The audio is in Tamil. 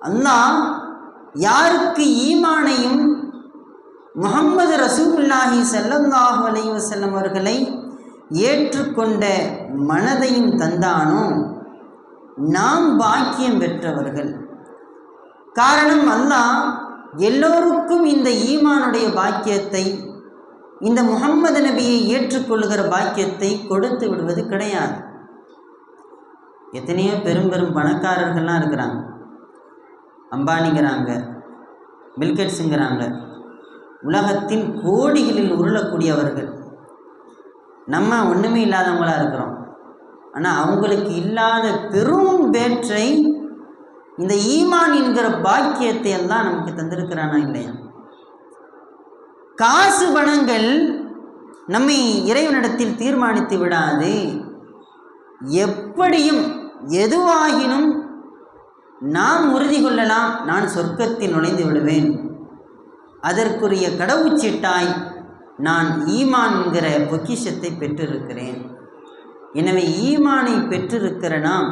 அல்லாஹ் யாருக்கு ஈமானையும் முஹம்மது ரசூலுல்லாஹி ஸல்லல்லாஹு அலைஹி வஸல்லம் அவர்களை ஏற்றுக்கொண்ட மனதையும் தந்தானோ நாம் பாக்கியம் பெற்றவர்கள். காரணம், அல்லாஹ் எல்லோருக்கும் இந்த ஈமானுடைய பாக்கியத்தை, இந்த முஹம்மது நபியை ஏற்றுக்கொள்கிற பாக்கியத்தை கொடுத்து விடுவது கிடையாது. எத்தனையோ பெரும் பெரும் பணக்காரர்கள்லாம் இருக்கிறாங்க, அம்பானிங்கிறாங்க, பில்கேட்ஸுங்கிறாங்க, உலகத்தின் கோடிகளில் உருளக்கூடியவர்கள். நம்ம ஒன்றுமே இல்லாதவங்களாக இருக்கிறோம். ஆனால் அவங்களுக்கு இல்லாத பெரும் வேற்றை, இந்த ஈமான் என்கிற பாக்கியத்தை எல்லாம் நமக்கு தந்திருக்கிறானா இல்லையா? காசு பணங்கள் நம்மை இறைவனிடத்தில் தீர்மானித்து விடாது. எப்படியும் எதுவாகினும் நாம் உறுதி கொள்ளலாம், நான் சொர்க்கத்தில் நுழைந்து விடுவேன். அதற்குரிய கடவுச்சீட்டாய் நான் ஈமான் என்கிற பொக்கிஷத்தை பெற்றிருக்கிறேன். எனவே ஈமானை பெற்றிருக்கிற நாம்